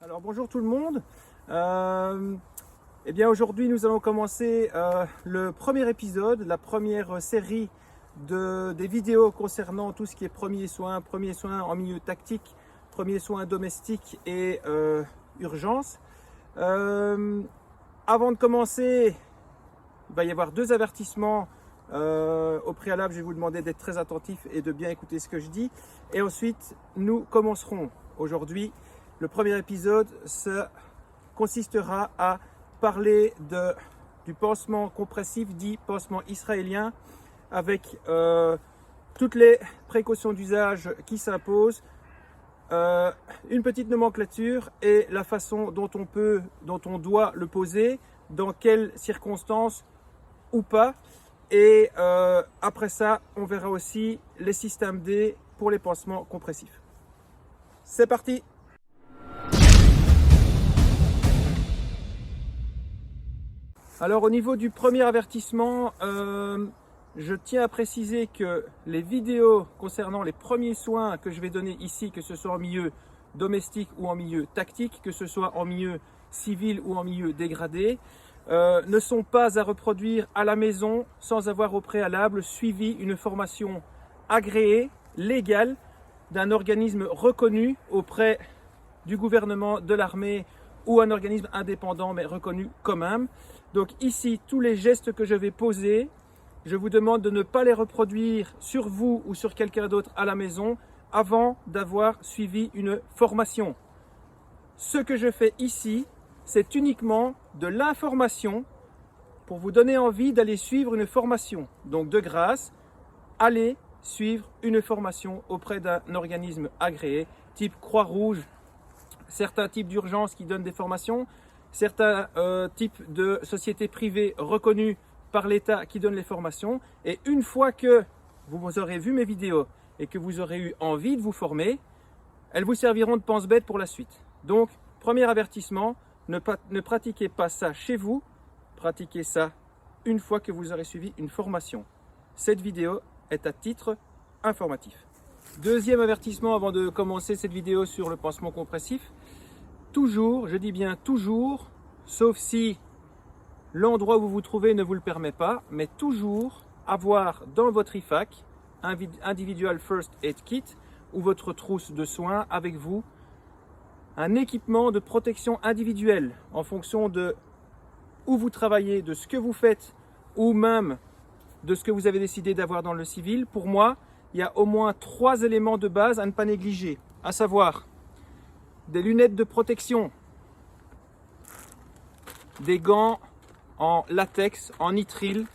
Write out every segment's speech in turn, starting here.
Alors bonjour tout le monde. Eh bien aujourd'hui nous allons commencer le premier épisode, la première série des vidéos concernant tout ce qui est premiers soins en milieu tactique, premiers soins domestiques et urgence. Avant de commencer, il va y avoir deux avertissements. Au préalable, je vais vous demander d'être très attentif et de bien écouter ce que je dis. Et ensuite, nous commencerons aujourd'hui. Le premier épisode consistera à parler du pansement compressif, dit pansement israélien, avec toutes les précautions d'usage qui s'imposent, une petite nomenclature et la façon dont on doit le poser, dans quelles circonstances ou pas. Et après ça, on verra aussi les systèmes D pour les pansements compressifs. C'est parti! Alors au niveau du premier avertissement, je tiens à préciser que les vidéos concernant les premiers soins que je vais donner ici, que ce soit en milieu domestique ou en milieu tactique, que ce soit en milieu civil ou en milieu dégradé, ne sont pas à reproduire à la maison sans avoir au préalable suivi une formation agréée, légale, d'un organisme reconnu auprès du gouvernement, de l'armée ou un organisme indépendant mais reconnu quand même. Donc ici, tous les gestes que je vais poser, je vous demande de ne pas les reproduire sur vous ou sur quelqu'un d'autre à la maison avant d'avoir suivi une formation. Ce que je fais ici, c'est uniquement de l'information pour vous donner envie d'aller suivre une formation. Donc de grâce, allez suivre une formation auprès d'un organisme agréé, type Croix-Rouge, certains types d'urgences qui donnent des formations, certains types de sociétés privées reconnues par l'État qui donnent les formations. Et une fois que vous aurez vu mes vidéos et que vous aurez eu envie de vous former, elles vous serviront de pense-bête pour la suite. Donc, premier avertissement, ne pratiquez pas ça chez vous, pratiquez ça une fois que vous aurez suivi une formation. Cette vidéo est à titre informatif. Deuxième avertissement avant de commencer cette vidéo sur le pansement compressif. Toujours, je dis bien toujours, sauf si l'endroit où vous vous trouvez ne vous le permet pas, mais toujours avoir dans votre IFAK un Individual First Aid Kit ou votre trousse de soins avec vous, un équipement de protection individuelle en fonction de où vous travaillez, de ce que vous faites ou même de ce que vous avez décidé d'avoir dans le civil. Pour moi, il y a au moins 3 éléments de base à ne pas négliger, à savoir des lunettes de protection, des gants en latex, en nitrile.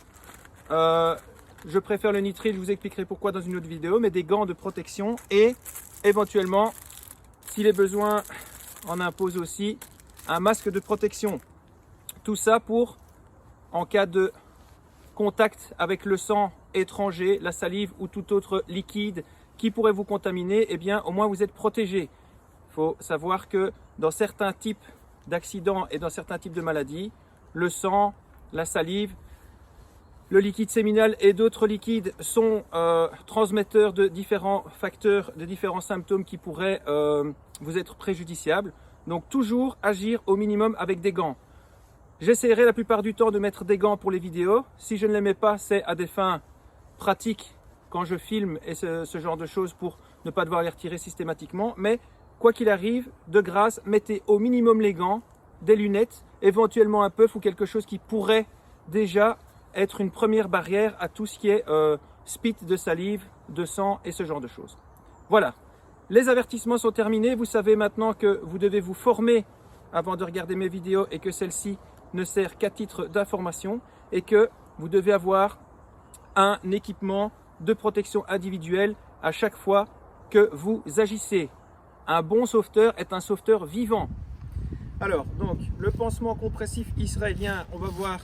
Je préfère le nitrile, je vous expliquerai pourquoi dans une autre vidéo, mais des gants de protection et éventuellement, si les besoins en imposent aussi, un masque de protection. Tout ça pour, en cas de contact avec le sang étranger, la salive ou tout autre liquide qui pourrait vous contaminer, eh bien au moins vous êtes protégé. Il faut savoir que dans certains types d'accidents et dans certains types de maladies, le sang, la salive, le liquide séminal et d'autres liquides sont transmetteurs de différents facteurs, de différents symptômes qui pourraient vous être préjudiciables. Donc toujours agir au minimum avec des gants. J'essaierai la plupart du temps de mettre des gants pour les vidéos. Si je ne les mets pas, c'est à des fins pratiques quand je filme et ce genre de choses pour ne pas devoir les retirer systématiquement. Mais quoi qu'il arrive, de grâce, mettez au minimum les gants, des lunettes, éventuellement un puff ou quelque chose qui pourrait déjà être une première barrière à tout ce qui est spit de salive, de sang et ce genre de choses. Voilà, les avertissements sont terminés. Vous savez maintenant que vous devez vous former avant de regarder mes vidéos et que celle-ci ne sert qu'à titre d'information et que vous devez avoir un équipement de protection individuelle à chaque fois que vous agissez. Un bon sauveteur est un sauveteur vivant. Alors, donc, le pansement compressif israélien, on va voir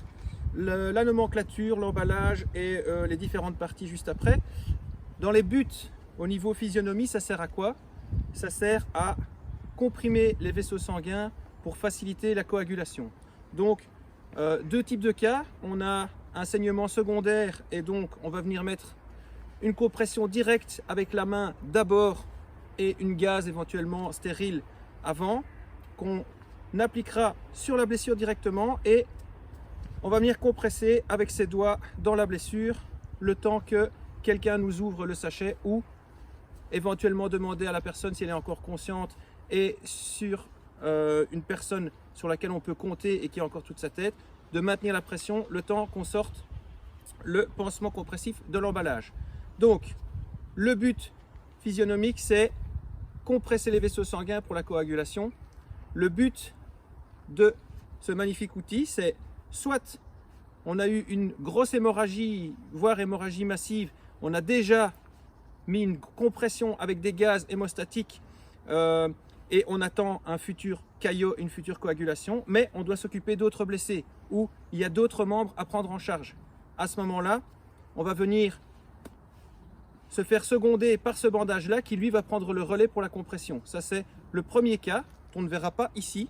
la nomenclature, l'emballage et les différentes parties juste après. Dans les buts, au niveau physionomie, ça sert à quoi? Ça sert à comprimer les vaisseaux sanguins pour faciliter la coagulation. Donc, deux types de cas. On a un saignement secondaire et donc on va venir mettre une compression directe avec la main d'abord et une gaze éventuellement stérile avant. qu'on appliquera sur la blessure directement et on va venir compresser avec ses doigts dans la blessure le temps que quelqu'un nous ouvre le sachet ou éventuellement demander à la personne si elle est encore consciente et sur une personne sur laquelle on peut compter et qui a encore toute sa tête, de maintenir la pression le temps qu'on sorte le pansement compressif de l'emballage. Donc, le but physionomique, c'est compresser les vaisseaux sanguins pour la coagulation. Le but de ce magnifique outil, c'est soit on a eu une grosse hémorragie, voire hémorragie massive, on a déjà mis une compression avec des gaz hémostatiques et on attend un futur caillot, une future coagulation, mais on doit s'occuper d'autres blessés ou il y a d'autres membres à prendre en charge. À ce moment-là, on va venir se faire seconder par ce bandage-là qui lui va prendre le relais pour la compression. Ça c'est le premier cas, on ne verra pas ici,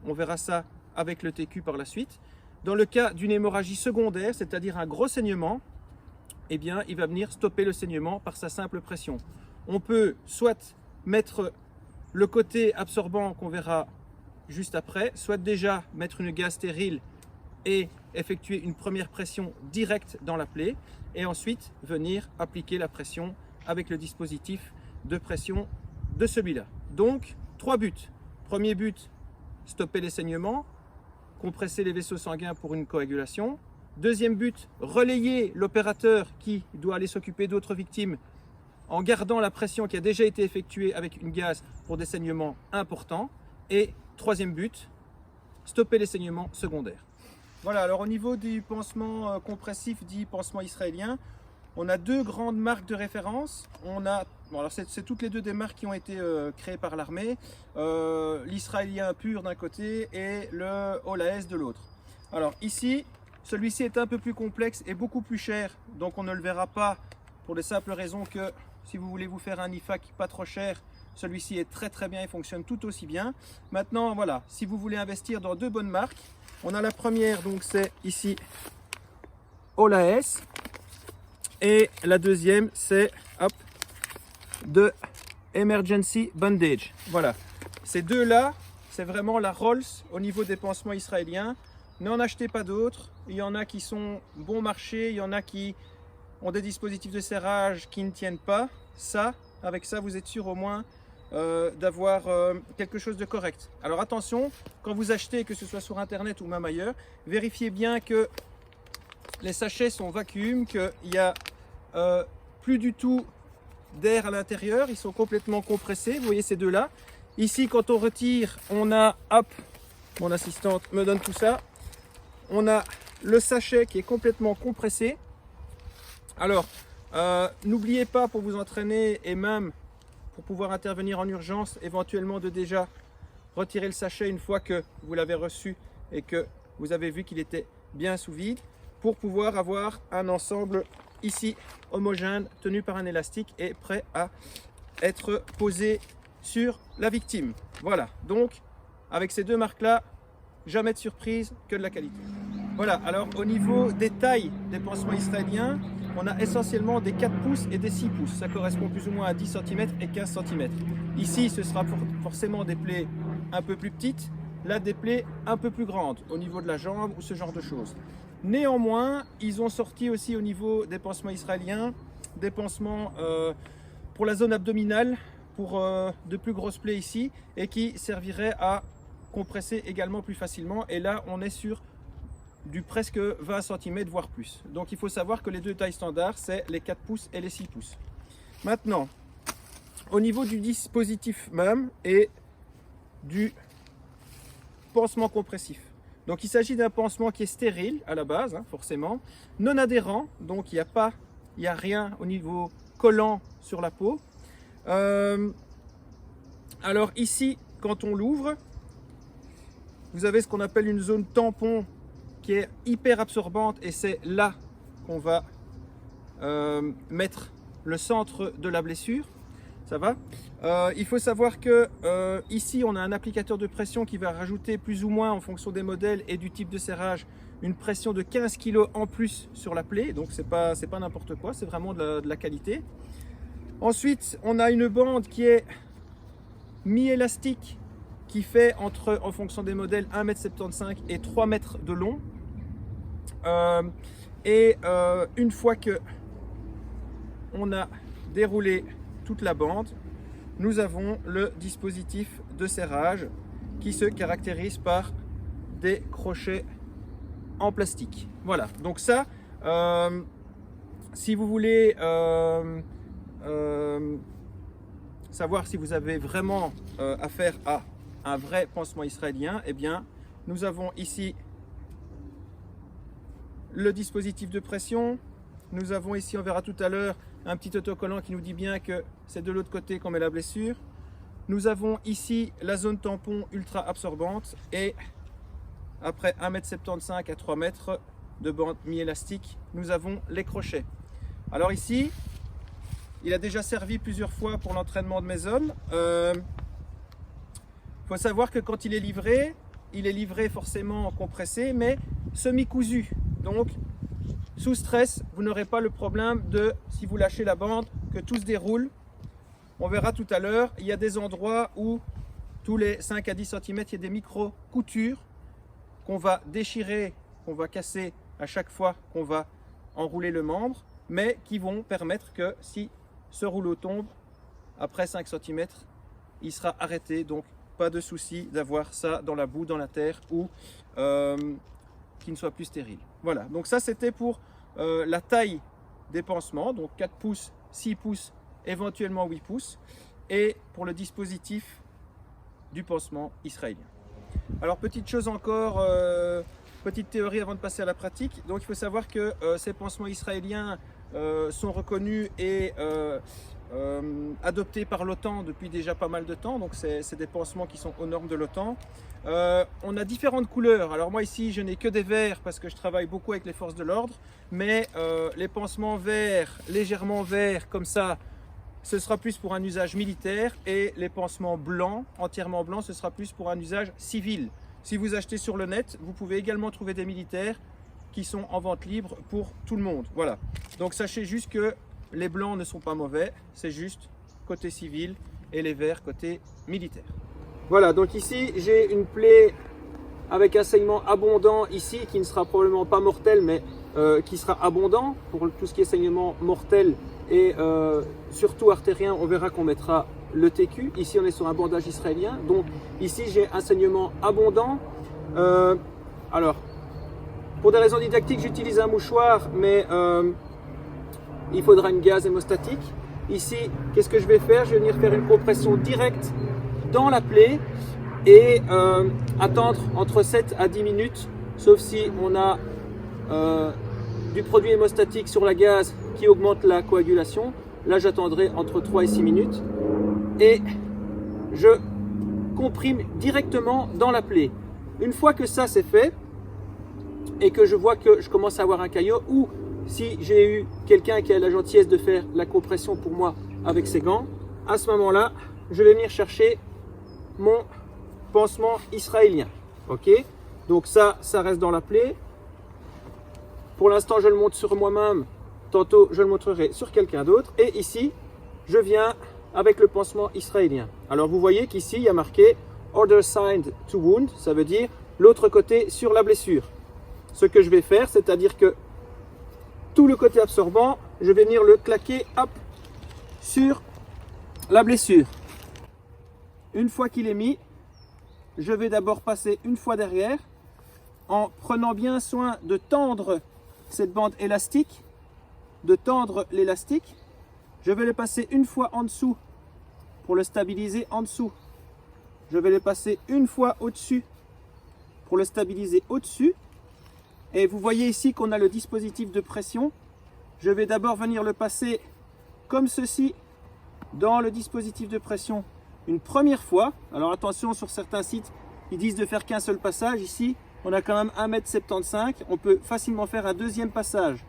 on verra ça avec le TQ par la suite. Dans le cas d'une hémorragie secondaire, c'est-à-dire un gros saignement, eh bien, il va venir stopper le saignement par sa simple pression. On peut soit mettre le côté absorbant qu'on verra juste après, soit déjà mettre une gaz stérile et effectuer une première pression directe dans la plaie et ensuite venir appliquer la pression avec le dispositif de pression de celui-là. Donc, 3 buts. Premier but, stopper les saignements, compresser les vaisseaux sanguins pour une coagulation. Deuxième but, relayer l'opérateur qui doit aller s'occuper d'autres victimes en gardant la pression qui a déjà été effectuée avec une gaz pour des saignements importants. Et troisième but, stopper les saignements secondaires. Voilà, alors au niveau du pansement compressif dit pansement israélien, on a 2 grandes marques de référence. On a, bon, alors c'est toutes les 2 des marques qui ont été créées par l'armée, l'israélien pur d'un côté et le Olaes de l'autre. Alors ici, celui-ci est un peu plus complexe et beaucoup plus cher, donc on ne le verra pas pour les simples raisons que si vous voulez vous faire un IFAC pas trop cher, celui-ci est très bien et fonctionne tout aussi bien. Maintenant, voilà, si vous voulez investir dans 2 bonnes marques, on a la première, donc c'est ici Olaes, et la deuxième c'est de Emergency Bandage. Voilà, ces deux-là, c'est vraiment la Rolls au niveau des pansements israéliens. N'en achetez pas d'autres. Il y en a qui sont bon marché, il y en a qui ont des dispositifs de serrage qui ne tiennent pas. Ça, avec ça, vous êtes sûr au moins d'avoir quelque chose de correct. Alors attention, quand vous achetez, que ce soit sur internet ou même ailleurs, vérifiez bien que les sachets sont vacuum, qu'il n'y a plus du tout d'air à l'intérieur, ils sont complètement compressés. Vous voyez ces deux-là. Ici, quand on retire, on a, hop, mon assistante me donne tout ça. On a le sachet qui est complètement compressé. Alors, n'oubliez pas pour vous entraîner et même pour pouvoir intervenir en urgence, éventuellement de déjà retirer le sachet une fois que vous l'avez reçu et que vous avez vu qu'il était bien sous vide, pour pouvoir avoir un ensemble ici homogène, tenu par un élastique et prêt à être posé sur la victime. Voilà, donc avec ces 2 marques-là, jamais de surprise, que de la qualité. Voilà, alors au niveau des tailles des pansements israéliens, on a essentiellement des 4 pouces et des 6 pouces. Ça correspond plus ou moins à 10 cm et 15 cm. Ici, ce sera forcément des plaies un peu plus petites, là des plaies un peu plus grandes au niveau de la jambe ou ce genre de choses. Néanmoins, ils ont sorti aussi au niveau des pansements israéliens, des pansements pour la zone abdominale, pour de plus grosses plaies ici, et qui serviraient à compresser également plus facilement. Et là, on est sur du presque 20 cm, voire plus. Donc il faut savoir que les 2 tailles standards, c'est les 4 pouces et les 6 pouces. Maintenant, au niveau du dispositif même et du pansement compressif. Donc il s'agit d'un pansement qui est stérile à la base, hein, forcément, non adhérent, donc il n'y a rien au niveau collant sur la peau. Alors ici, quand on l'ouvre, vous avez ce qu'on appelle une zone tampon qui est hyper absorbante et c'est là qu'on va mettre le centre de la blessure. Ça va. Il faut savoir que ici on a un applicateur de pression qui va rajouter plus ou moins en fonction des modèles et du type de serrage une pression de 15 kg en plus sur la plaie, donc c'est pas n'importe quoi, c'est vraiment de la qualité. Ensuite on a une bande qui est mi-élastique qui fait en fonction des modèles, 1,75 m et 3 mètres de long. Une fois que on a déroulé toute la bande, nous avons le dispositif de serrage qui se caractérise par des crochets en plastique. Voilà, donc ça, si vous voulez savoir si vous avez vraiment affaire à un vrai pansement israélien, eh bien, nous avons ici le dispositif de pression. Nous avons ici, on verra tout à l'heure, un petit autocollant qui nous dit bien que c'est de l'autre côté qu'on met la blessure. Nous avons ici la zone tampon ultra absorbante et après 1,75 m à 3 mètres de bande mi-élastique, nous avons les crochets. Alors ici, il a déjà servi plusieurs fois pour l'entraînement de mes hommes. Faut savoir que quand il est livré forcément compressé, mais semi-cousu. Donc, sous stress, vous n'aurez pas le problème de, si vous lâchez la bande, que tout se déroule. On verra tout à l'heure, il y a des endroits où, tous les 5 à 10 cm, il y a des micro-coutures qu'on va déchirer, qu'on va casser à chaque fois qu'on va enrouler le membre, mais qui vont permettre que si ce rouleau tombe, après 5 cm, il sera arrêté. Donc, pas de souci d'avoir ça dans la boue, dans la terre ou qui ne soit plus stérile. Voilà, donc ça c'était pour la taille des pansements, donc 4 pouces, 6 pouces, éventuellement 8 pouces, et pour le dispositif du pansement israélien. Alors petite chose encore, petite théorie avant de passer à la pratique. Donc il faut savoir que ces pansements israéliens sont reconnus et adoptés par l'OTAN depuis déjà pas mal de temps. Donc c'est des pansements qui sont aux normes de l'OTAN. On a différentes couleurs. Alors moi ici je n'ai que des verts parce que je travaille beaucoup avec les forces de l'ordre, mais les pansements verts, légèrement verts comme ça, ce sera plus pour un usage militaire, et les pansements blancs, entièrement blancs, ce sera plus pour un usage civil. Si vous achetez sur le net, vous pouvez également trouver des militaires qui sont en vente libre pour tout le monde. Voilà. Donc sachez juste que les blancs ne sont pas mauvais, c'est juste côté civil, et les verts côté militaire. Voilà, donc ici j'ai une plaie avec un saignement abondant ici, qui ne sera probablement pas mortel, mais qui sera abondant. Pour tout ce qui est saignement mortel et surtout artérien, on verra qu'on mettra le TQ. Ici on est sur un bandage israélien, donc ici j'ai un saignement abondant. Alors, pour des raisons didactiques, j'utilise un mouchoir, mais il faudra une gaze hémostatique. Ici, qu'est-ce que je vais faire? Je vais venir faire une compression directe dans la plaie et attendre entre 7 à 10 minutes, sauf si on a du produit hémostatique sur la gaze qui augmente la coagulation. Là, j'attendrai entre 3 et 6 minutes et je comprime directement dans la plaie. Une fois que ça c'est fait et que je vois que je commence à avoir un caillot, ou si j'ai eu quelqu'un qui a la gentillesse de faire la compression pour moi avec ses gants, à ce moment-là, je vais venir chercher mon pansement israélien. Ok, donc ça reste dans la plaie. Pour l'instant, je le monte sur moi-même. Tantôt, je le montrerai sur quelqu'un d'autre. Et ici, je viens avec le pansement israélien. Alors, vous voyez qu'ici, il y a marqué Other side to wound. Ça veut dire l'autre côté sur la blessure. Ce que je vais faire, c'est-à-dire que tout le côté absorbant, je vais venir le claquer hop, sur la blessure. Une fois qu'il est mis, je vais d'abord passer une fois derrière en prenant bien soin de tendre cette bande élastique, de tendre l'élastique. Je vais le passer une fois en dessous pour le stabiliser en dessous. Je vais le passer une fois au-dessus pour le stabiliser au-dessus. Et vous voyez ici qu'on a le dispositif de pression. Je vais d'abord venir le passer comme ceci dans le dispositif de pression une première fois. Alors attention, sur certains sites, ils disent de faire qu'un seul passage. Ici, on a quand même 1,75 m. On peut facilement faire un deuxième passage.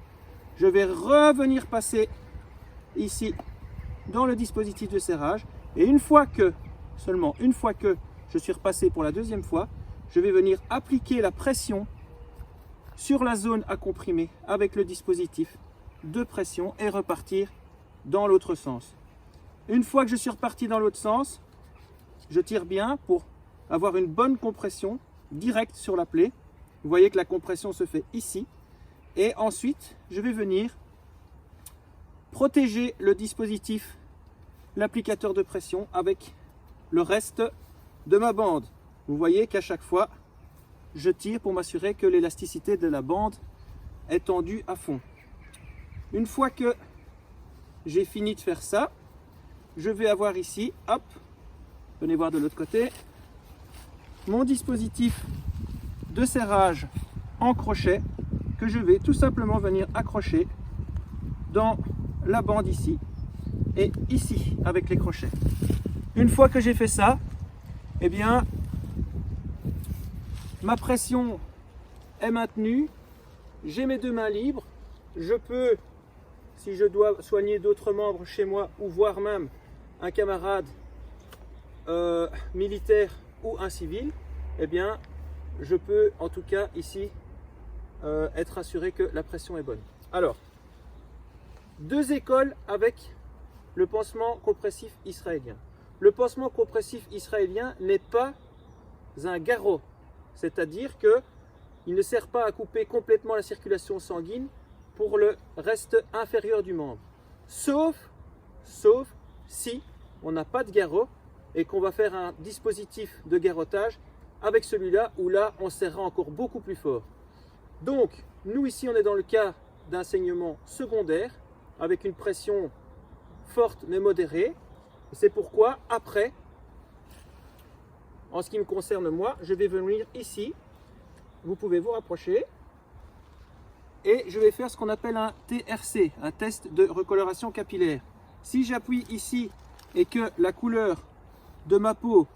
Je vais revenir passer ici dans le dispositif de serrage. Et une fois que, seulement une fois que je suis repassé pour la deuxième fois, je vais venir appliquer la pression sur la zone à comprimer avec le dispositif de pression et repartir dans l'autre sens. Une fois que je suis reparti dans l'autre sens, je tire bien pour avoir une bonne compression directe sur la plaie. Vous voyez que la compression se fait ici. Et ensuite, je vais venir protéger le dispositif, l'applicateur de pression, avec le reste de ma bande. Vous voyez qu'à chaque fois, je tire pour m'assurer que l'élasticité de la bande est tendue à fond. Une fois que j'ai fini de faire ça, je vais avoir ici, hop, venez voir de l'autre côté, mon dispositif de serrage en crochet que je vais tout simplement venir accrocher dans la bande ici et ici avec les crochets. Une fois que j'ai fait ça, eh bien, ma pression est maintenue, j'ai mes deux mains libres, je peux, si je dois soigner d'autres membres chez moi ou voire même un camarade militaire ou un civil, eh bien, je peux en tout cas ici être assuré que la pression est bonne. Alors, deux écoles avec le pansement compressif israélien. Le pansement compressif israélien n'est pas un garrot, c'est-à-dire qu'il ne sert pas à couper complètement la circulation sanguine pour le reste inférieur du membre. Sauf si on n'a pas de garrot et qu'on va faire un dispositif de garrotage avec celui-là, où là, on serrera encore beaucoup plus fort. Donc, nous ici, on est dans le cas d'un saignement secondaire, avec une pression forte mais modérée. C'est pourquoi, après, en ce qui me concerne moi, je vais venir ici, vous pouvez vous rapprocher, et je vais faire ce qu'on appelle un TRC, un test de recoloration capillaire. Si j'appuie ici et que la couleur de ma peau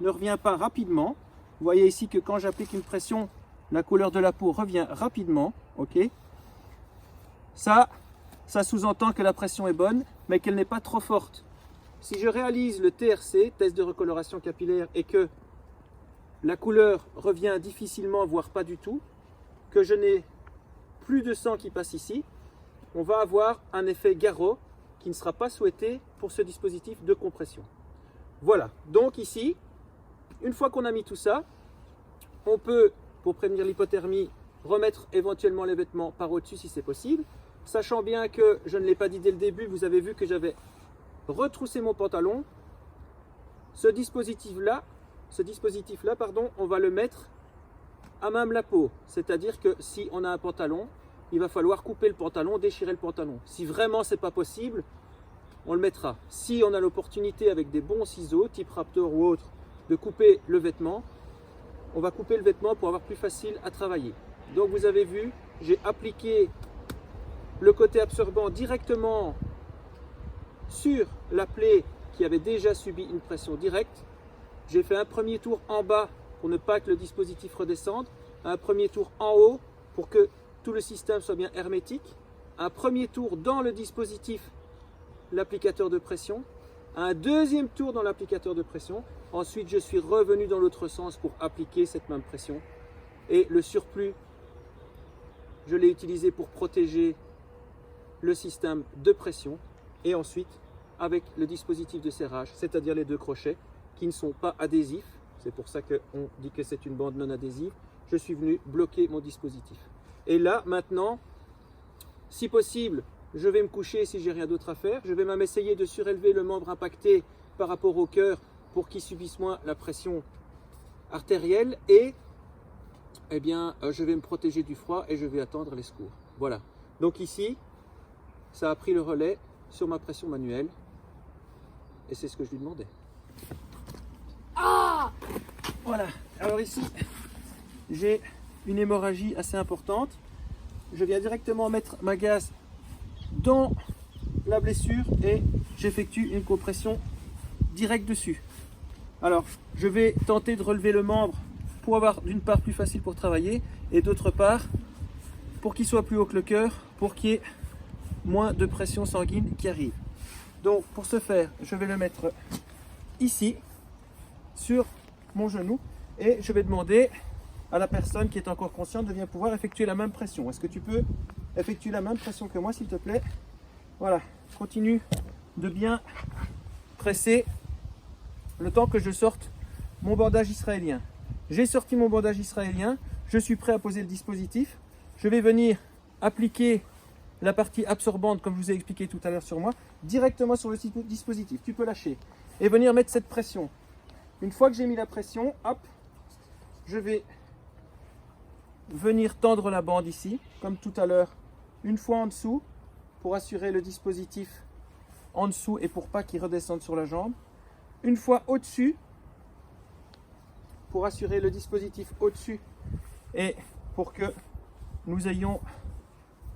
ne revient pas rapidement, vous voyez ici que quand j'applique une pression, la couleur de la peau revient rapidement, ok. Ça sous-entend que la pression est bonne, mais qu'elle n'est pas trop forte. Si je réalise le TRC, test de recoloration capillaire, et que la couleur revient difficilement, voire pas du tout, que je n'ai plus de sang qui passe ici, on va avoir un effet garrot qui ne sera pas souhaité pour ce dispositif de compression. Voilà, donc ici, une fois qu'on a mis tout ça, on peut, pour prévenir l'hypothermie, remettre éventuellement les vêtements par au-dessus si c'est possible, sachant bien que, je ne l'ai pas dit dès le début, vous avez vu que j'avais retroussé mon pantalon. Ce dispositif-là, on va le mettre à même la peau, c'est-à-dire que si on a un pantalon, il va falloir couper le pantalon, déchirer le pantalon. Si vraiment c'est pas possible, on le mettra. Si on a l'opportunité avec des bons ciseaux, type Raptor ou autre, de couper le vêtement, on va couper le vêtement pour avoir plus facile à travailler. Donc vous avez vu, j'ai appliqué le côté absorbant directement sur la plaie qui avait déjà subi une pression directe. J'ai fait un premier tour en bas pour ne pas que le dispositif redescende, un premier tour en haut pour que tout le système soit bien hermétique, un premier tour dans le dispositif, l'applicateur de pression, un deuxième tour dans l'applicateur de pression. Ensuite, je suis revenu dans l'autre sens pour appliquer cette même pression. Et le surplus, je l'ai utilisé pour protéger le système de pression. Et ensuite, avec le dispositif de serrage, c'est-à-dire les deux crochets, qui ne sont pas adhésifs, c'est pour ça qu'on dit que c'est une bande non adhésive, je suis venu bloquer mon dispositif. Et là, maintenant, si possible, je vais me coucher si j'ai rien d'autre à faire. Je vais même essayer de surélever le membre impacté par rapport au cœur pour qu'il subisse moins la pression artérielle. Et eh bien, je vais me protéger du froid et je vais attendre les secours. Voilà. Donc ici, ça a pris le relais sur ma pression manuelle. Et c'est ce que je lui demandais. Ah! Voilà. Alors ici, j'ai une hémorragie assez importante. Je viens directement mettre ma gaze dans la blessure et j'effectue une compression directe dessus. Alors, je vais tenter de relever le membre pour avoir d'une part plus facile pour travailler et d'autre part pour qu'il soit plus haut que le cœur, pour qu'il y ait moins de pression sanguine qui arrive. Donc, pour ce faire, je vais le mettre ici sur mon genou et je vais demander à la personne qui est encore consciente de bien pouvoir effectuer la même pression. Est-ce que tu peux effectuer la même pression que moi, s'il te plaît? Voilà, continue de bien presser le temps que je sorte mon bandage israélien. J'ai sorti mon bandage israélien, je suis prêt à poser le dispositif. Je vais venir appliquer la partie absorbante, comme je vous ai expliqué tout à l'heure sur moi, directement sur le dispositif. Tu peux lâcher et venir mettre cette pression. Une fois que j'ai mis la pression, hop, je vais venir tendre la bande ici, comme tout à l'heure, une fois en dessous, pour assurer le dispositif en dessous et pour pas qu'il redescende sur la jambe. Une fois au-dessus, pour assurer le dispositif au-dessus et pour que nous ayons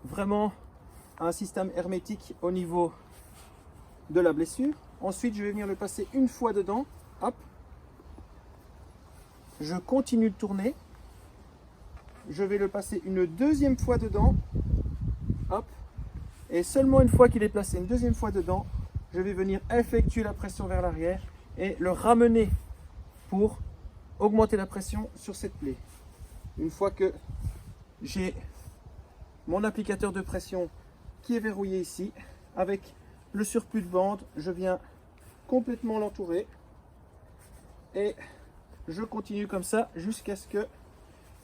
vraiment un système hermétique au niveau de la blessure. Ensuite, je vais venir le passer une fois dedans, hop. Je continue de tourner. Je vais le passer une deuxième fois dedans, hop. Et seulement une fois qu'il est placé une deuxième fois dedans, je vais venir effectuer la pression vers l'arrière et le ramener pour augmenter la pression sur cette plaie. Une fois que j'ai mon applicateur de pression qui est verrouillé ici, avec le surplus de bande, je viens complètement l'entourer et je continue comme ça jusqu'à ce que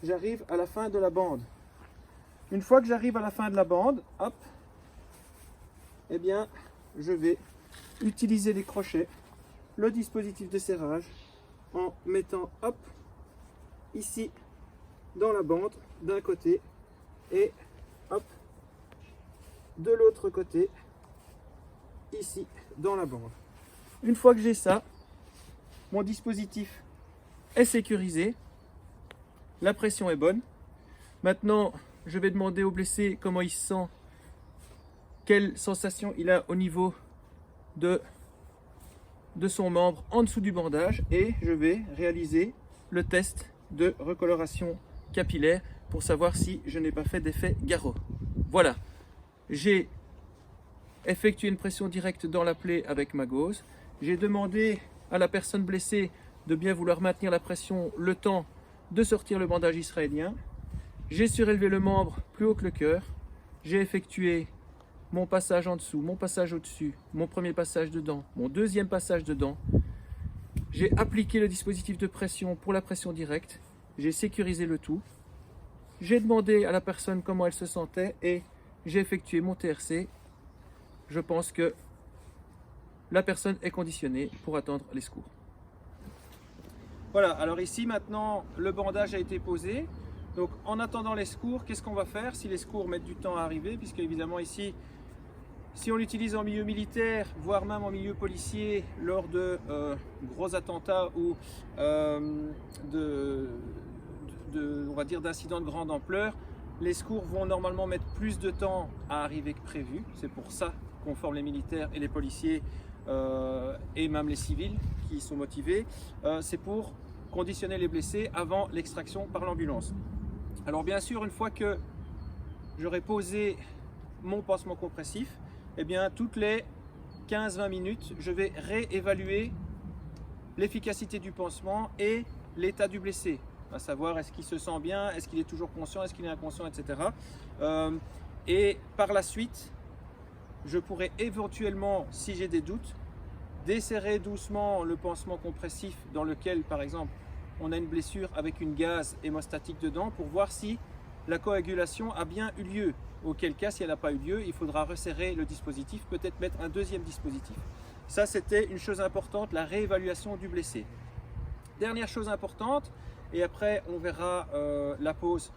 j'arrive à la fin de la bande. Une fois que j'arrive à la fin de la bande, hop, eh bien, je vais utiliser les crochets, le dispositif de serrage, en mettant, hop, ici, dans la bande, d'un côté, et, hop, de l'autre côté, ici, dans la bande. Une fois que j'ai ça, mon dispositif est sécurisé, la pression est bonne. Maintenant, je vais demander au blessé comment il se sent, quelle sensation il a au niveau de son membre en dessous du bandage, et je vais réaliser le test de recoloration capillaire pour savoir si je n'ai pas fait d'effet garrot. Voilà, j'ai effectué une pression directe dans la plaie avec ma gauze. J'ai demandé à la personne blessée de bien vouloir maintenir la pression le temps de sortir le bandage israélien. J'ai surélevé le membre plus haut que le cœur. J'ai effectué mon passage en dessous, mon passage au-dessus, mon premier passage dedans, mon deuxième passage dedans. J'ai appliqué le dispositif de pression pour la pression directe. J'ai sécurisé le tout. J'ai demandé à la personne comment elle se sentait et j'ai effectué mon TRC. Je pense que la personne est conditionnée pour attendre les secours. Voilà, alors ici maintenant le bandage a été posé. Donc en attendant les secours, qu'est-ce qu'on va faire si les secours mettent du temps à arriver? Puisque évidemment ici, si on l'utilise en milieu militaire, voire même en milieu policier, lors de gros attentats ou on va dire d'incidents de grande ampleur, les secours vont normalement mettre plus de temps à arriver que prévu. C'est pour ça qu'on forme les militaires et les policiers et même les civils qui sont motivés. C'est pour conditionner les blessés avant l'extraction par l'ambulance. Alors bien sûr, une fois que j'aurai posé mon pansement compressif, eh bien toutes les 15-20 minutes, je vais réévaluer l'efficacité du pansement et l'état du blessé, à savoir est-ce qu'il se sent bien, est-ce qu'il est toujours conscient, est-ce qu'il est inconscient, etc. Et par la suite, je pourrais éventuellement, si j'ai des doutes, desserrer doucement le pansement compressif dans lequel, par exemple, on a une blessure avec une gaze hémostatique dedans pour voir si la coagulation a bien eu lieu. Auquel cas, si elle n'a pas eu lieu, il faudra resserrer le dispositif, peut-être mettre un deuxième dispositif. Ça, c'était une chose importante, la réévaluation du blessé. Dernière chose importante, et après on verra la pose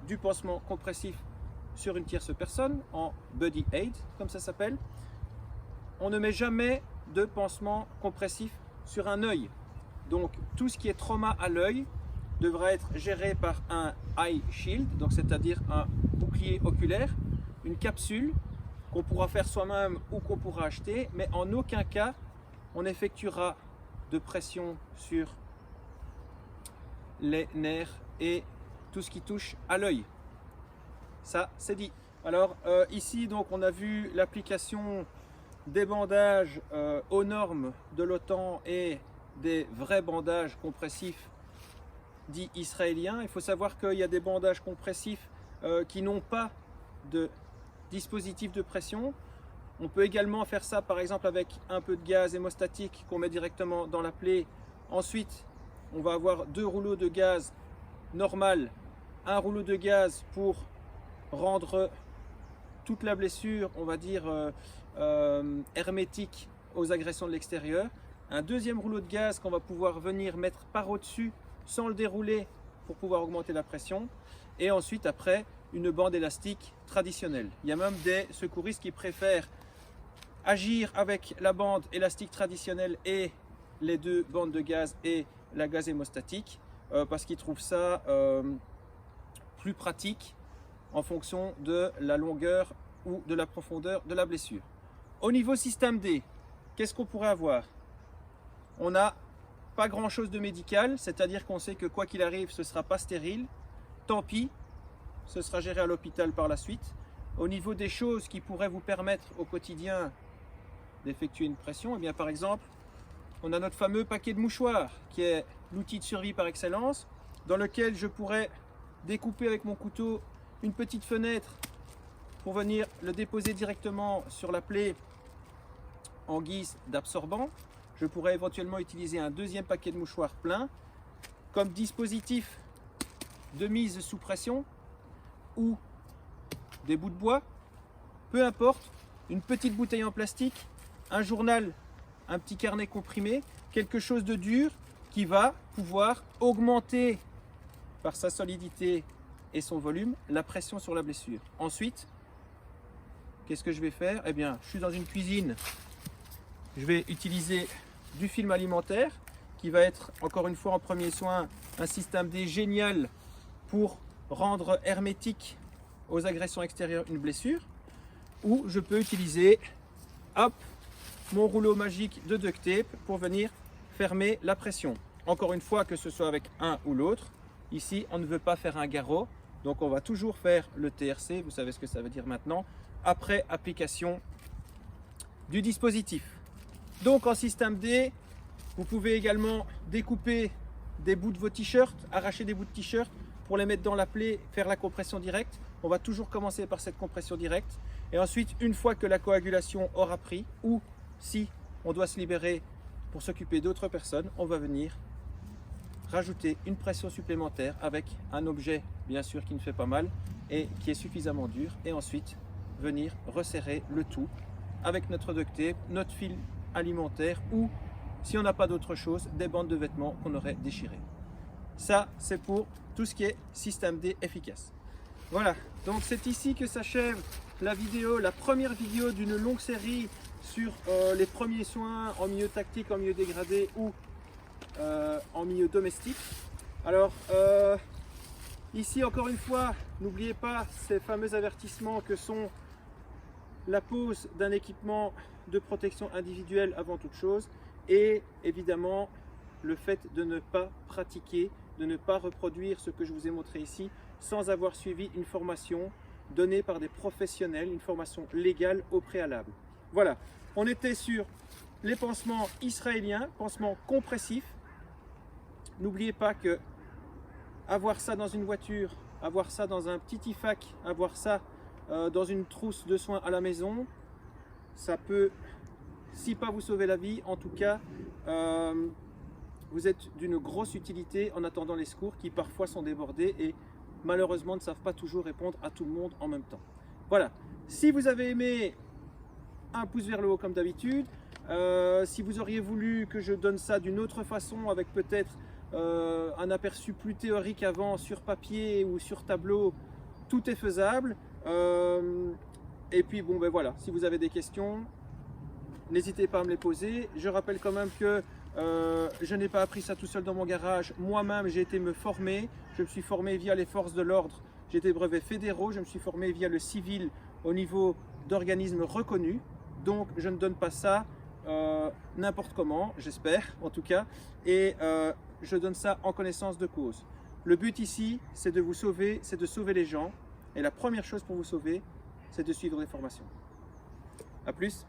du pansement compressif sur une tierce personne, en body aid, comme ça s'appelle. On ne met jamais de pansement compressif sur un œil. Donc tout ce qui est trauma à l'œil devra être géré par un eye shield, donc c'est-à-dire un bouclier oculaire, une capsule qu'on pourra faire soi-même ou qu'on pourra acheter, mais en aucun cas on effectuera de pression sur les nerfs et tout ce qui touche à l'œil. Ça, c'est dit. Alors ici, donc, on a vu l'application des bandages aux normes de l'OTAN et des vrais bandages compressifs dits israéliens. Il faut savoir qu'il y a des bandages compressifs qui n'ont pas de dispositif de pression. On peut également faire ça par exemple avec un peu de gaz hémostatique qu'on met directement dans la plaie. Ensuite, on va avoir 2 rouleaux de gaz normal, un rouleau de gaz pour rendre toute la blessure, on va dire, hermétique aux agressions de l'extérieur. Un deuxième rouleau de gaz qu'on va pouvoir venir mettre par au-dessus sans le dérouler pour pouvoir augmenter la pression. Et ensuite, après, une bande élastique traditionnelle. Il y a même des secouristes qui préfèrent agir avec la bande élastique traditionnelle et les 2 bandes de gaz et la gaz hémostatique parce qu'ils trouvent ça plus pratique en fonction de la longueur ou de la profondeur de la blessure. Au niveau système D, qu'est-ce qu'on pourrait avoir? On n'a pas grand chose de médical, c'est-à-dire qu'on sait que quoi qu'il arrive, ce ne sera pas stérile. Tant pis, ce sera géré à l'hôpital par la suite. Au niveau des choses qui pourraient vous permettre au quotidien d'effectuer une pression, eh bien par exemple, on a notre fameux paquet de mouchoirs qui est l'outil de survie par excellence, dans lequel je pourrais découper avec mon couteau une petite fenêtre pour venir le déposer directement sur la plaie en guise d'absorbant. Je pourrais éventuellement utiliser un deuxième paquet de mouchoirs plein comme dispositif de mise sous pression ou des bouts de bois, peu importe, une petite bouteille en plastique, un journal, un petit carnet comprimé, quelque chose de dur qui va pouvoir augmenter par sa solidité et son volume la pression sur la blessure. Ensuite, qu'est-ce que je vais faire? Eh bien, je suis dans une cuisine, je vais utiliser du film alimentaire qui va être, encore une fois en premier soin, un système D génial pour rendre hermétique aux agressions extérieures une blessure, ou je peux utiliser, hop, mon rouleau magique de duct tape pour venir fermer la pression. Encore une fois, que ce soit avec un ou l'autre, ici on ne veut pas faire un garrot, donc on va toujours faire le TRC, vous savez ce que ça veut dire maintenant, après application du dispositif. Donc en système D, vous pouvez également découper des bouts de vos t-shirts, arracher des bouts de t-shirts pour les mettre dans la plaie, faire la compression directe. On va toujours commencer par cette compression directe. Et ensuite, une fois que la coagulation aura pris, ou si on doit se libérer pour s'occuper d'autres personnes, on va venir rajouter une pression supplémentaire avec un objet, bien sûr, qui ne fait pas mal et qui est suffisamment dur. Et ensuite, venir resserrer le tout avec notre duct tape, notre fil alimentaire ou, si on n'a pas d'autre chose, des bandes de vêtements qu'on aurait déchirées. Ça, c'est pour tout ce qui est système D efficace. Voilà, donc c'est ici que s'achève la vidéo, la première vidéo d'une longue série sur les premiers soins en milieu tactique, en milieu dégradé ou en milieu domestique. Alors, ici encore une fois, n'oubliez pas ces fameux avertissements que sont la pose d'un équipement de protection individuelle avant toute chose et évidemment le fait de ne pas pratiquer, de ne pas reproduire ce que je vous ai montré ici sans avoir suivi une formation donnée par des professionnels, une formation légale au préalable. Voilà, on était sur les pansements israéliens, pansements compressifs. N'oubliez pas que avoir ça dans une voiture, avoir ça dans un petit IFAC, avoir ça dans une trousse de soins à la maison, ça peut, si pas vous sauver la vie, en tout cas, vous êtes d'une grosse utilité en attendant les secours qui parfois sont débordés et malheureusement ne savent pas toujours répondre à tout le monde en même temps. Voilà, si vous avez aimé, un pouce vers le haut comme d'habitude. Si vous auriez voulu que je donne ça d'une autre façon avec peut-être un aperçu plus théorique avant sur papier ou sur tableau, tout est faisable. Et puis bon ben voilà, si vous avez des questions, n'hésitez pas à me les poser. Je rappelle quand même que je n'ai pas appris ça tout seul dans mon garage. Moi-même, j'ai été me former. Je me suis formé via les forces de l'ordre. J'ai des brevets fédéraux. Je me suis formé via le civil au niveau d'organismes reconnus. Donc, je ne donne pas ça n'importe comment, j'espère en tout cas. Et je donne ça en connaissance de cause. Le but ici, c'est de vous sauver, c'est de sauver les gens. Et la première chose pour vous sauver, c'est de suivre des formations. À plus.